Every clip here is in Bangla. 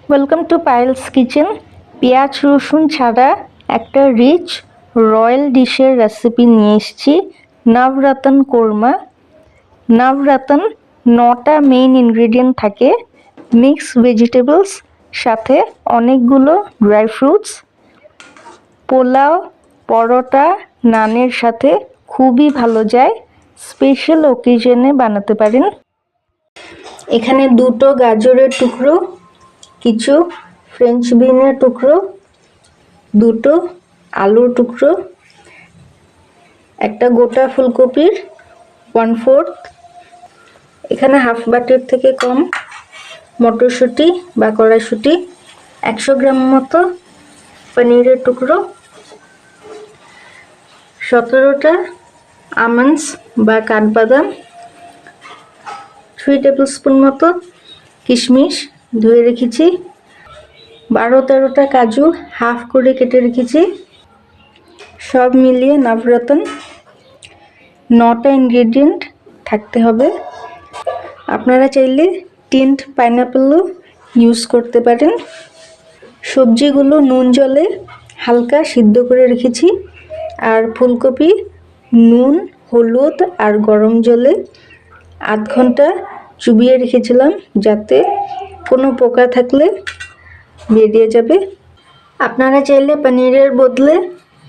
Welcome to Payel's kitchen. পেঁয়াজ রসুন ছাড়া একটা রিচ রয়্যাল ডিশের রেসিপি নিয়ে এসেছি, নাভরাতন কোরমা। নাভরাতন 9টা মেইন ইনগ্রেডিয়েন্ট থাকে, মিক্স ভেজিটেবলস, সাথে অনেকগুলো ড্রাই ফ্রুটস। পোলাও, পরোটা, নানের সাথে খুবই ভালো যায়। স্পেশাল ওকেজনে বানাতে পারেন। এখানে 2টো গাজরের টুকরো, কিছু ফ্রেঞ্চ বিনের টুকরো, 2টো আলুর টুকরো, একটা গোটা ফুলকপির 1/4, এখানে হাফ বাটির থেকে কম মটরশুঁটি বা কড়াইশুঁটি, 100 গ্রাম মতো পনিরের টুকরো, 17টা আমন্ডস বা কাঠবাদাম, 3 টেবিল স্পুন মতো কিশমিশ ধুয়ে রেখেছি, 12-13টা কাজু হাফ করে কেটে রেখেছি। সব মিলিয়ে নাভরাতন 9টা ইনগ্রেডিয়েন্ট থাকতে হবে। আপনারা চাইলে টিন্ড পাইনাপেলও ইউজ করতে পারেন। সবজিগুলো নুন জলে হালকা সিদ্ধ করে রেখেছি, আর ফুলকপি নুন, হলুদ আর গরম জলে আধ ঘন্টা চুবিয়ে রেখেছিলাম, যাতে কোনো পোকা থাকলে বেরিয়ে যাবে। আপনারা চাইলে পনিরের বদলে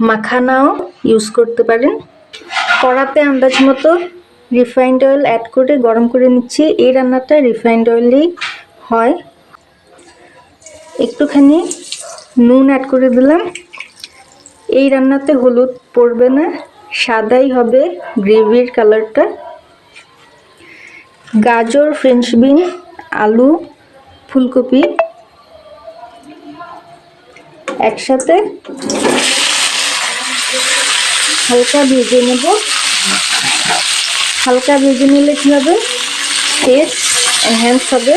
মাখানাও ইউজ করতে পারেন। কড়াতে আন্দাজ মতো রিফাইন্ড অয়েল অ্যাড করে গরম করে নিচ্ছি। এই রান্নাটা রিফাইন্ড অয়েলেই হয়। একটুখানি নুন অ্যাড করে দিলাম। এই রান্নাতে হলুদ পড়বে না, সাদাই হবে গ্রেভির কালারটা। গাজর, ফ্রেঞ্চ বিন, আলু, ফুলকপি একসাথে হালকা ভেজে নেব। হালকা ভেজে নিলে কী হবে, টেস্ট এনহ্যান্স হবে।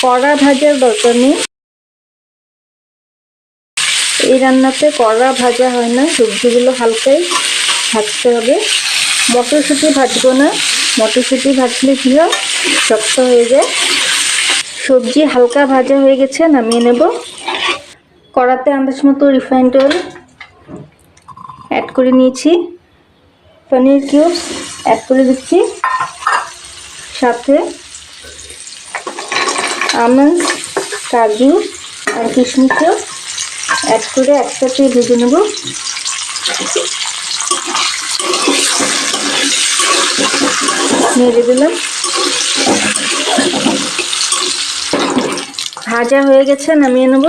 কড়া ভাজার দরকার নেই, এই রান্নাতে কড়া ভাজা হয় না, সবজিগুলো হালকাই ভাজতে হবে। মটরশুঁটি ভাজবো না, মটরশুঁটি ভাজলে কী হয়, শক্ত হয়ে যায়। সবজি হালকা ভাজা হয়ে গেছে, নামিয়ে নেব। কড়াতে আন্দাজ মতো রিফাইন্ড অয়েল অ্যাড করে নিয়েছি, পনির কিউবস অ্যাড করে দিচ্ছি, সাথে আমন্ড, কাজু আর কিশমিশও অ্যাড করে একসাথে ভেজে নেব। নেড়ে দিলাম। ভাজা হয়ে গেছে, নামিয়ে নেব।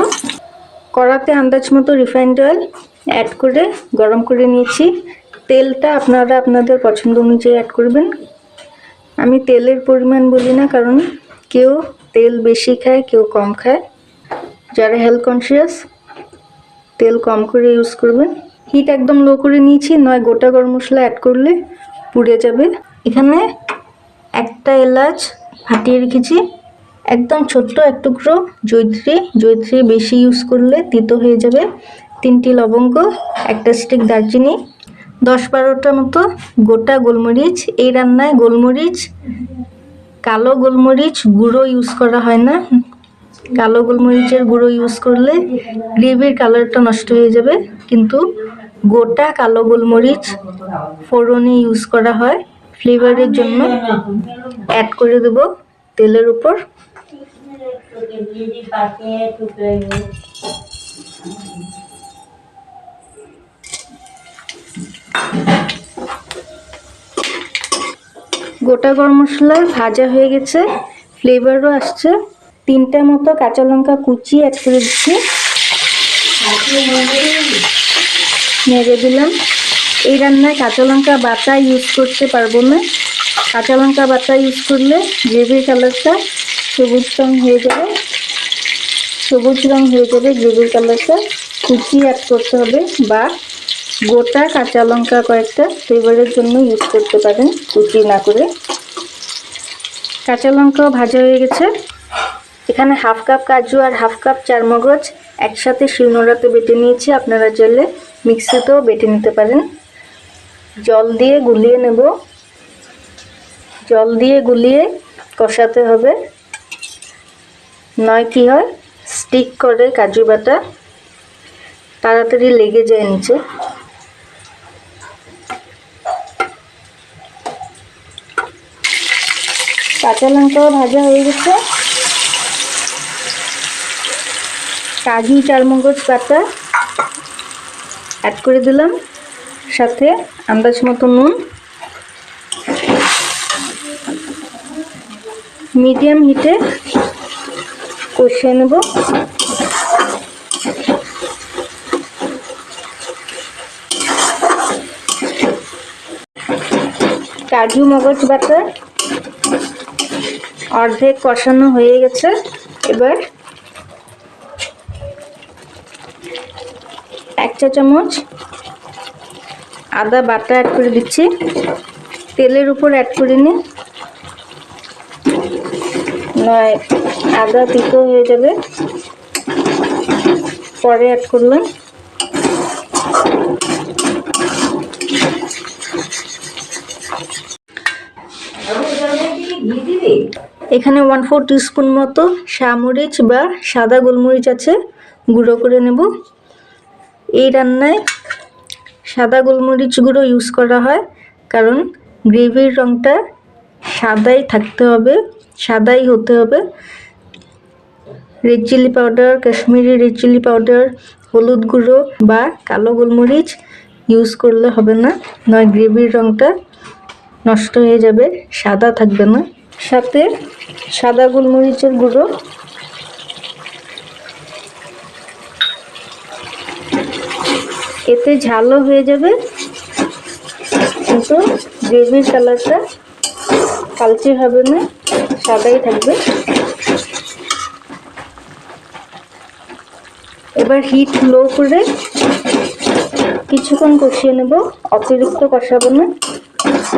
কড়াতে আন্দাজ মতো রিফাইন্ড অয়েল অ্যাড করে গরম করে নিয়েছি। তেলটা আপনারা আপনাদের পছন্দ অনুযায়ী অ্যাড করবেন। আমি তেলের পরিমাণ বলি না, কারণ কেউ তেল বেশি খায়, কেউ কম খায়। যারা হেলথ কনসিয়াস তেল কম করে ইউজ করবেন। হিট একদম লো করে নিয়েছি, নয় গোটা গরম মশলা অ্যাড করলে পুড়ে যাবে। এখানে একটা এলাচ ফাটিয়ে রেখেছি, একদম ছোট্ট এক টুকরো জয়িত্রী, জয়িত্রী বেশি ইউজ করলে তিতো হয়ে যাবে, 3টি লবঙ্গ, একটা স্টিক দারচিনি, 10-12টা মতো গোটা গোলমরিচ। এই রান্নায় গোলমরিচ, কালো গোলমরিচ গুঁড়ো ইউজ করা হয় না। কালো গোলমরিচের গুঁড়ো ইউজ করলে গ্রেভির কালারটা নষ্ট হয়ে যাবে, কিন্তু গোটা কালো গোলমরিচ ফোড়নে ইউজ করা হয় ফ্লেভারের জন্য। অ্যাড করে দেব তেলের উপর। গোটা গরম মশলা ভাজা হয়ে গেছে, ফ্লেভারও আসছে। 3টা মতো কাঁচা লঙ্কা কুচি অ্যাড করে দিচ্ছি, নেড়ে দিলাম। এই রান্নায় কাঁচা লঙ্কা বাটা ইউজ করতে পারবো না, কাঁচা লঙ্কা বাটা ইউজ করলে গ্রেভির কালারটা সবুজ রং হয়ে যাবে, সবুজ রং হয়ে যাবে গ্রেভির কালারটা। কুচি অ্যাড করতে হবে, বা গোটা কাঁচা লঙ্কা কয়েকটা ফ্লেভারের জন্য ইউজ করতে পারেন, কুচি না করে। কাঁচা লঙ্কাও ভাজা হয়ে গেছে। এখানে হাফ কাপ কাজু আর হাফ কাপ চারমগজ একসাথে শিলনোড়াতে বেটে নিয়েছি, আপনারা চাইলে মিক্সিতেও বেটে নিতে পারেন। জল দিয়ে গুলিয়ে নেব, জল দিয়ে গুলিয়ে কষাতে হবে। নয় কি হয় স্টিক করে কাজু বাটা, তাড়াতাড়ি লেগে যায় নিচে। কাঁচা লঙ্কাও ভাজা হয়ে গেছে। কাজু চারমগজ বাটা অ্যাড করে দিলাম, সাথে আন্দাজ মতো নুন। মিডিয়াম হিটে কষিয়ে নেব। কাজু মগজ বাটা অর্ধেক কষানো হয়ে গেছে। এবার 1 চা চামচ আদা বাটা অ্যাড করে দিচ্ছি। তেলের উপর অ্যাড করে নিই, নয় আদা তিতো হয়ে যাবে। পরে অ্যাড করলাম। এখানে 1/4 টিস্পুন মতো শামরিচ বা সাদা গোলমরিচ আছে, গুঁড়ো করে নেব। এই রান্নায় সাদা গোলমরিচ গুঁড়ো ইউজ করা হয় কারণ গ্রেভির রঙটা সাদাই থাকতে হবে, সাদাই হতে হবে। Red chili powder, Kashmiri red chili powder, হলুদ গুঁড়ো বা কালো গোলমরিচ ইউজ করলে হবে না, নয় গ্রেভির রঙটা নষ্ট হয়ে যাবে, সাদা থাকবে না। সাথে সাদা গোলমরিচের গুঁড়ো, এতে ঝালও হয়ে যাবে কিন্তু গ্রেভির কালারটা কালচে হবে না, সাদাই থাকবে। এবার হিট লো করে কিছুক্ষণ কষিয়ে নেব, অতিরিক্ত কষাবো না,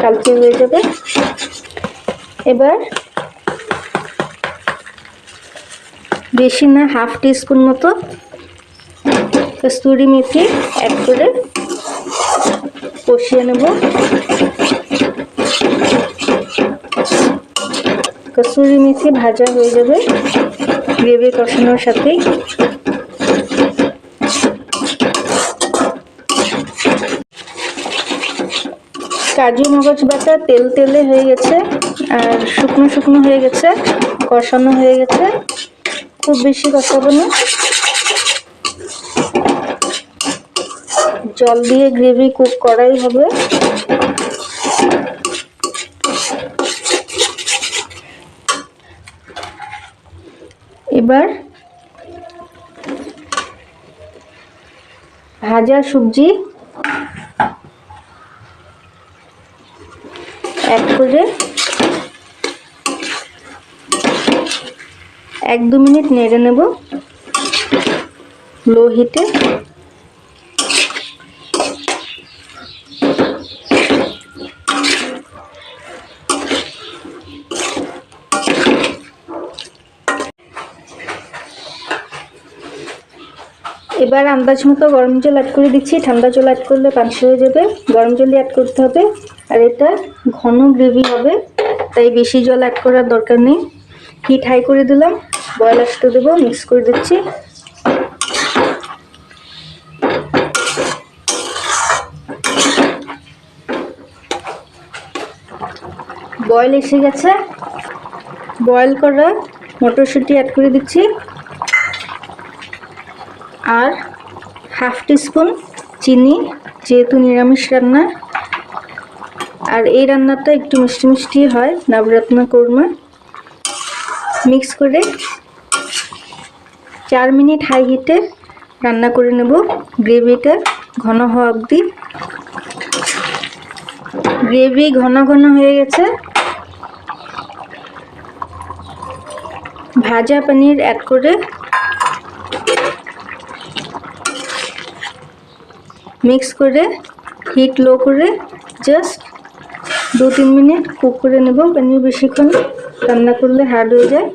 কালচে হয়ে যাবে। এবার বেশি না 1/2 টিস্পুন মতো কসুরি মেথি অ্যাড করে কষিয়ে নেব। কসুরি মেথি ভাজা হয়ে যাবে গ্রেভি কষানোর সাথেই। কাজু মগজ বাটা তেল তেলে হয়ে গেছে আর শুকনো শুকনো হয়ে গেছে, কষানো হয়ে গেছে। খুব বেশি কষাবো না, জল দিয়ে গ্রেভি কুক করাই হবে। এবার ভাজা সবজি অ্যাড করে 1-2 মিনিট নেড়ে নেব লো হিটে। এবার আন্দাজ মতো গরম জল অ্যাড করে দিচ্ছি, ঠান্ডা জল অ্যাড করলে পানসে হয়ে যাবে, গরম জলই অ্যাড করতে হবে। আর এটা ঘন গ্রেভি হবে, তাই বেশি জল অ্যাড করার দরকার নেই। হিট হাই করে দিলাম, বয়েল আসতে দেবো, মিক্স করে দিচ্ছি। বয়েল এসে গেছে, বয়েল করা মটরশুঁটি অ্যাড করে দিচ্ছি আর 1/2 টিস্পুন চিনি, যেহেতু নিরামিষ রান্না আর এই রান্নাটা একটু মিষ্টি মিষ্টি হয়, নবরত্ন কোরমা। মিক্স করে 4 মিনিট হাই হিটে রান্না করে নেব গ্রেভিটা ঘন হওয়া অবধি। গ্রেভি ঘন ঘন হয়ে গেছে। ভাজা পনির অ্যাড করে মিক্স করে হিট লো করে জাস্ট 2-3 মিনিট কুক করে নেব। পনির বেশিক্ষণ রান্না করলে হার্ড হয়ে যায়।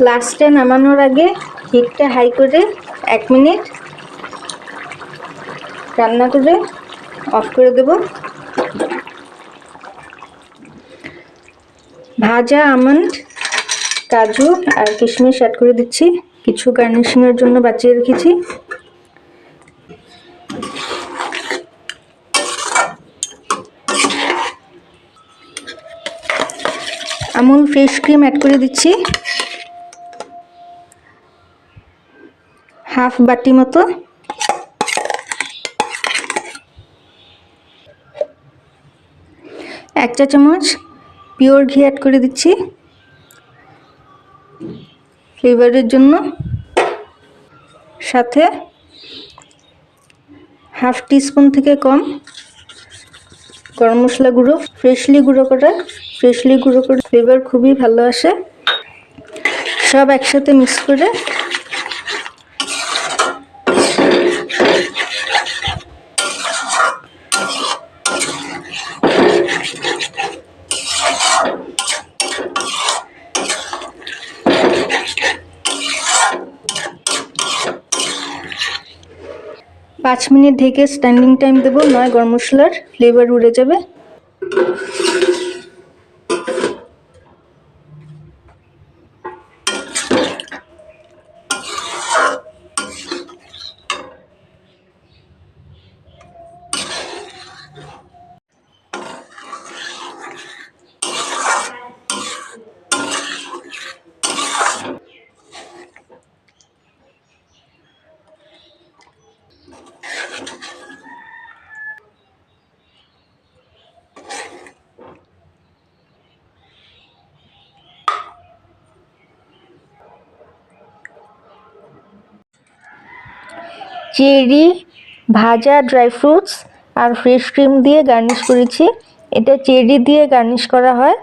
লাস্টে নামানোর আগে হিটটা হাই করে 1 মিনিট রান্না করে অফ করে দেব। ভাজা আমন্ড, কাজু আর কিশমিশ অ্যাড করে দিচ্ছি, কিছু গার্নিশিংয়ের জন্য বাঁচিয়ে রেখেছি। আমুল ফ্রেশ ক্রিম অ্যাড করে দিচ্ছি, হাফ বাটি মতো। এক চা চামচ পিওর ঘি অ্যাড করে দিচ্ছি ফ্লেভারের জন্য। সাথে হাফ টিস্পুন থেকে কম গরম মশলা গুঁড়ো, ফ্রেশলি গুঁড়ো করা ফ্লেভার খুবই ভালো আসে। সব একসাথে মিক্স করে পাঁচ মিনিট ঢেকে স্ট্যান্ডিং টাইম দেবো, নয় গরম মশলার ফ্লেভার উড়ে যাবে। চেরি, ভাজা ড্রাই ফ্রুটস আর ফ্রেশ ক্রিম দিয়ে গার্নিশ করেছি। এটা চেরি দিয়ে গার্নিশ করা হয়।